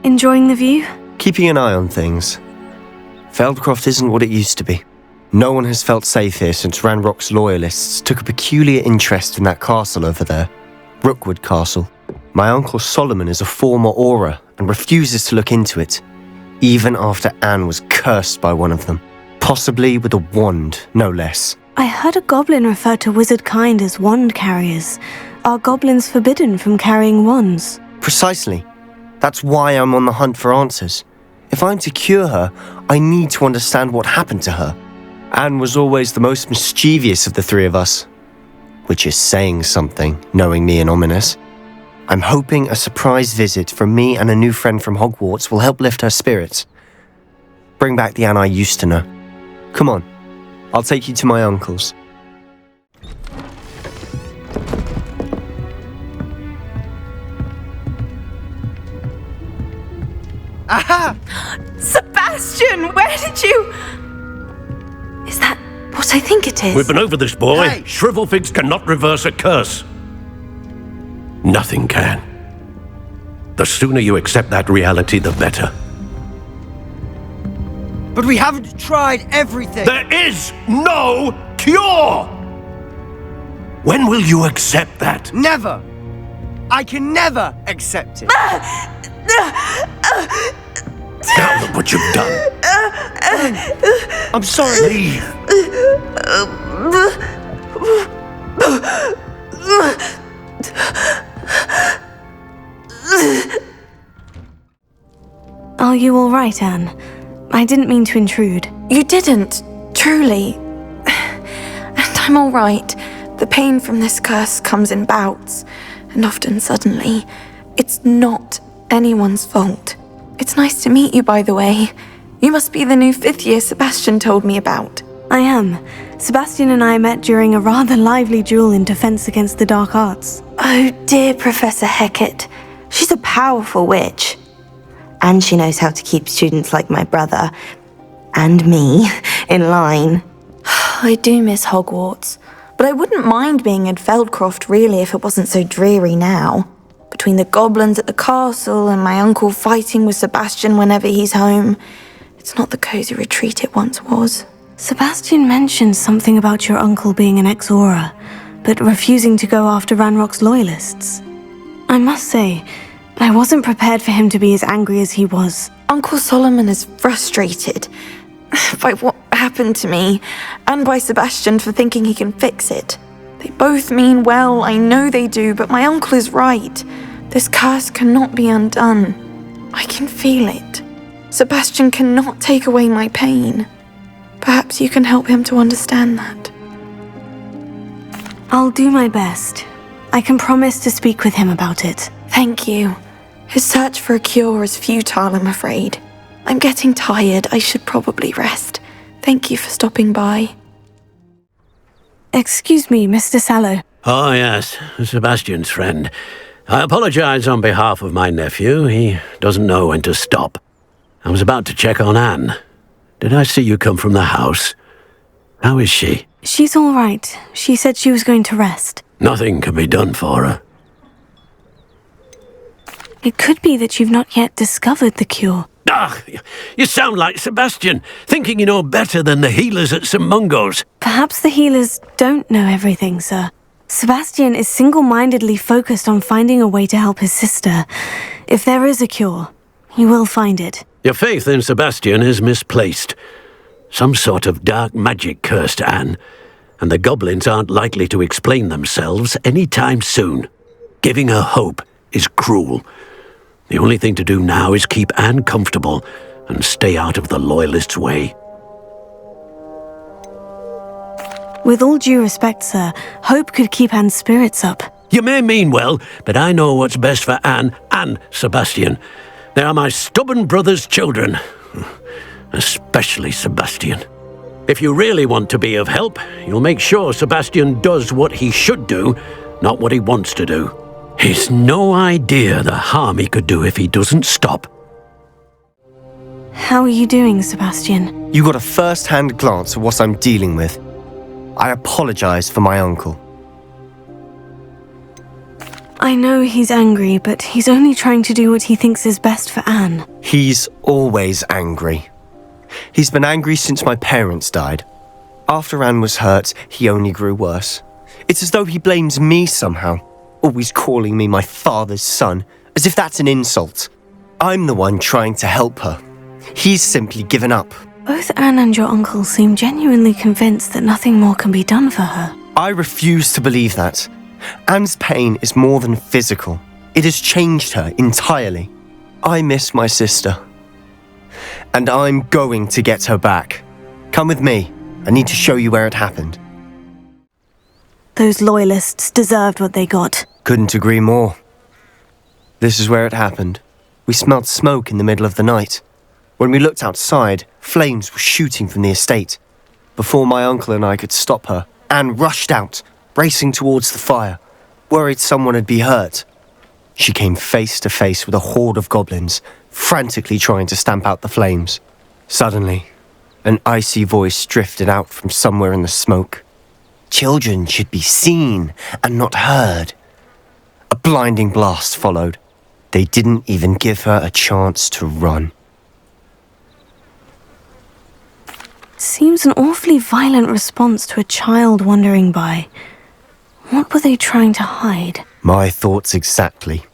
Enjoying the view? Keeping an eye on things. Feldcroft isn't what it used to be. No one has felt safe here since Ranrock's loyalists took a peculiar interest in that castle over there. Rookwood Castle. My uncle Solomon is a former Auror and refuses to look into it, even after Anne was cursed by one of them. Possibly with a wand, no less. I heard a goblin refer to wizard kind as wand carriers. Are goblins forbidden from carrying wands? Precisely. That's why I'm on the hunt for answers. If I'm to cure her, I need to understand what happened to her. Anne was always the most mischievous of the three of us. Which is saying something, knowing me and Ominous. I'm hoping a surprise visit from me and a new friend from Hogwarts will help lift her spirits. Bring back the Anne I used to know. Come on, I'll take you to my uncle's. Aha! Sebastian, where did you... Is that what I think it is? We've been over this, boy. Hey! Shrivelfigs cannot reverse a curse. Nothing can. The sooner you accept that reality, the better. But we haven't tried everything! There is no cure! When will you accept that? Never! I can never accept it! Now look what you've done. I'm sorry. Leave. Are you all right, Anne? I didn't mean to intrude. You didn't, truly. And I'm all right. The pain from this curse comes in bouts, and often suddenly. It's not anyone's fault. It's nice to meet you, by the way. You must be the new 5th year Sebastian told me about. I am. Sebastian and I met during a rather lively duel in defense against the dark arts. Oh, dear Professor Hecat. She's a powerful witch. And she knows how to keep students like my brother, and me, in line. I do miss Hogwarts, but I wouldn't mind being in Feldcroft, really, if it wasn't so dreary now. Between the goblins at the castle and my uncle fighting with Sebastian whenever he's home, it's not the cozy retreat it once was. Sebastian mentioned something about your uncle being an ex-Auror, but refusing to go after Ranrock's loyalists. I must say, I wasn't prepared for him to be as angry as he was. Uncle Solomon is frustrated by what happened to me, and by Sebastian for thinking he can fix it. They both mean well, I know they do, but my uncle is right. This curse cannot be undone. I can feel it. Sebastian cannot take away my pain. Perhaps you can help him to understand that. I'll do my best. I can promise to speak with him about it. Thank you. His search for a cure is futile, I'm afraid. I'm getting tired. I should probably rest. Thank you for stopping by. Excuse me, Mr. Sallow. Oh, yes, Sebastian's friend. I apologize on behalf of my nephew. He doesn't know when to stop. I was about to check on Anne. Did I see you come from the house? How is she? She's all right. She said she was going to rest. Nothing can be done for her. It could be that you've not yet discovered the cure. Ah, you sound like Sebastian, thinking you know better than the healers at St. Mungo's. Perhaps the healers don't know everything, sir. Sebastian is single-mindedly focused on finding a way to help his sister. If there is a cure, he will find it. Your faith in Sebastian is misplaced. Some sort of dark magic cursed Anne, and the goblins aren't likely to explain themselves any time soon. Giving her hope is cruel. The only thing to do now is keep Anne comfortable and stay out of the Loyalists' way. With all due respect, sir, hope could keep Anne's spirits up. You may mean well, but I know what's best for Anne and Sebastian. They are my stubborn brother's children. Especially Sebastian. If you really want to be of help, you'll make sure Sebastian does what he should do, not what he wants to do. He's no idea the harm he could do if he doesn't stop. How are you doing, Sebastian? You got a first-hand glance at what I'm dealing with. I apologize for my uncle. I know he's angry, but he's only trying to do what he thinks is best for Anne. He's always angry. He's been angry since my parents died. After Anne was hurt, he only grew worse. It's as though he blames me somehow, always calling me my father's son, as if that's an insult. I'm the one trying to help her. He's simply given up. Both Anne and your uncle seem genuinely convinced that nothing more can be done for her. I refuse to believe that. Anne's pain is more than physical. It has changed her entirely. I miss my sister. And I'm going to get her back. Come with me. I need to show you where it happened. Those loyalists deserved what they got. Couldn't agree more. This is where it happened. We smelled smoke in the middle of the night. When we looked outside, flames were shooting from the estate. Before my uncle and I could stop her, Anne rushed out, racing towards the fire, worried someone had been hurt. She came face to face with a horde of goblins, frantically trying to stamp out the flames. Suddenly, an icy voice drifted out from somewhere in the smoke. Children should be seen and not heard. A blinding blast followed. They didn't even give her a chance to run. Seems an awfully violent response to a child wandering by. What were they trying to hide? My thoughts exactly.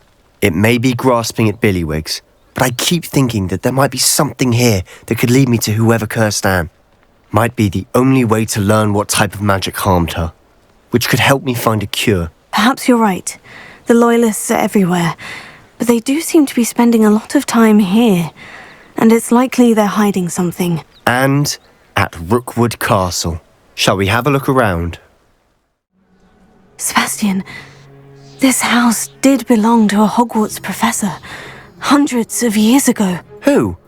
It may be grasping at Billywigs, but I keep thinking that there might be something here that could lead me to whoever cursed Anne. Might be the only way to learn what type of magic harmed her, which could help me find a cure. Perhaps you're right. The loyalists are everywhere, but they do seem to be spending a lot of time here, and it's likely they're hiding something. And at Rookwood Castle. Shall we have a look around? Sebastian, this house did belong to a Hogwarts professor, hundreds of years ago. Who?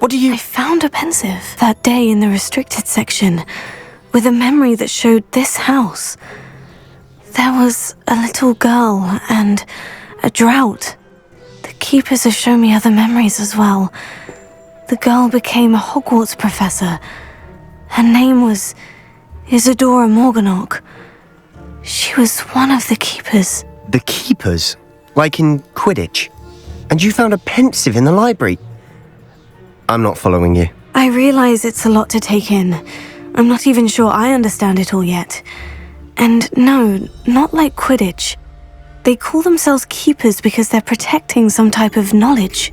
What do you... I found a pensive that day in the restricted section, with a memory that showed this house. There was a little girl and a drought. The keepers have shown me other memories as well. The girl became a Hogwarts professor. Her name was Isadora Morganach. She was one of the keepers. The keepers? Like in Quidditch? And you found a pensive in the library? I'm not following you. I realize it's a lot to take in. I'm not even sure I understand it all yet. And no, not like Quidditch. They call themselves keepers because they're protecting some type of knowledge.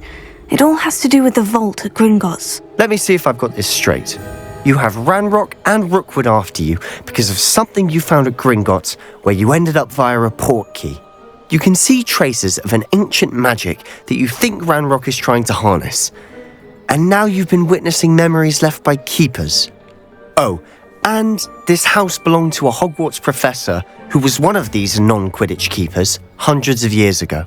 It all has to do with the vault at Gringotts. Let me see if I've got this straight. You have Ranrock and Rookwood after you because of something you found at Gringotts where you ended up via a port key. You can see traces of an ancient magic that you think Ranrock is trying to harness. And now you've been witnessing memories left by keepers. Oh, and this house belonged to a Hogwarts professor who was one of these non-Quidditch keepers hundreds of years ago.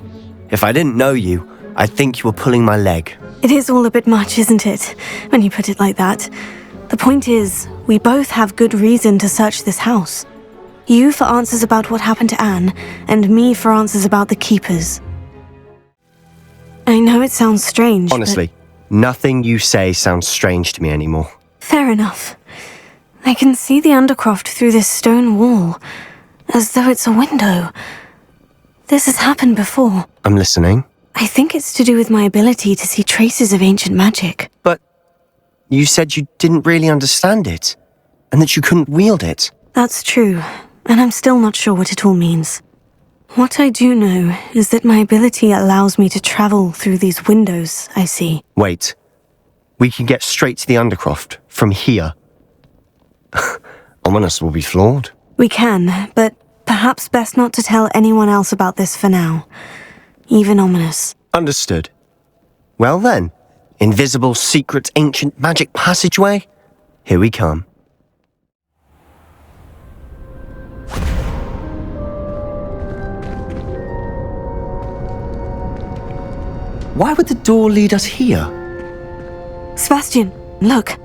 If I didn't know you, I'd think you were pulling my leg. It is all a bit much, isn't it, when you put it like that? The point is, we both have good reason to search this house. You for answers about what happened to Anne, and me for answers about the keepers. I know it sounds strange, Honestly, nothing you say sounds strange to me anymore. Fair enough. I can see the Undercroft through this stone wall, as though it's a window. This has happened before. I'm listening. I think it's to do with my ability to see traces of ancient magic. But you said you didn't really understand it, and that you couldn't wield it. That's true, and I'm still not sure what it all means. What I do know is that my ability allows me to travel through these windows I see. Wait. We can get straight to the Undercroft from here. Ominous will be flawed. We can, but perhaps best not to tell anyone else about this for now. Even Ominous. Understood. Well then, invisible, secret, ancient magic passageway? Here we come. Why would the door lead us here? Sebastian, look.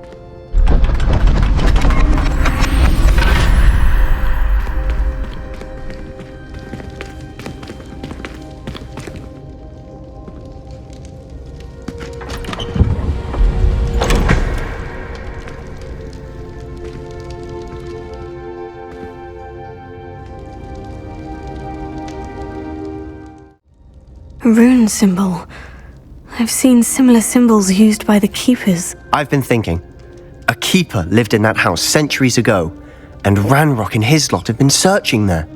A rune symbol. I've seen similar symbols used by the keepers. I've been thinking. A keeper lived in that house centuries ago, and Ranrock and his lot have been searching there.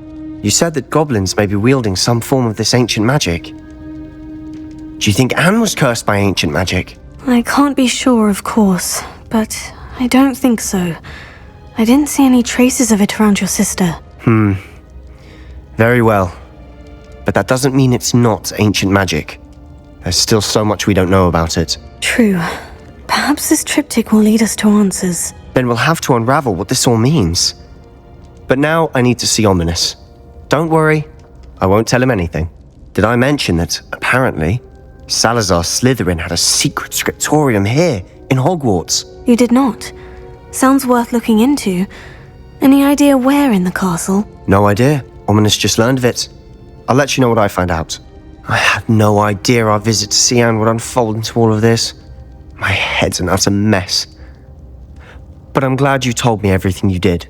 You said that goblins may be wielding some form of this ancient magic. Do you think Anne was cursed by ancient magic? I can't be sure, of course, but I don't think so. I didn't see any traces of it around your sister. Very well. But that doesn't mean it's not ancient magic. There's still so much we don't know about it. True. Perhaps this triptych will lead us to answers. Then we'll have to unravel what this all means. But now I need to see Ominous. Don't worry, I won't tell him anything. Did I mention that, apparently, Salazar Slytherin had a secret scriptorium here, in Hogwarts? You did not. Sounds worth looking into. Any idea where in the castle? No idea. Ominous just learned of it. I'll let you know what I find out. I had no idea our visit to see Anne would unfold into all of this. My head's an utter mess. But I'm glad you told me everything you did.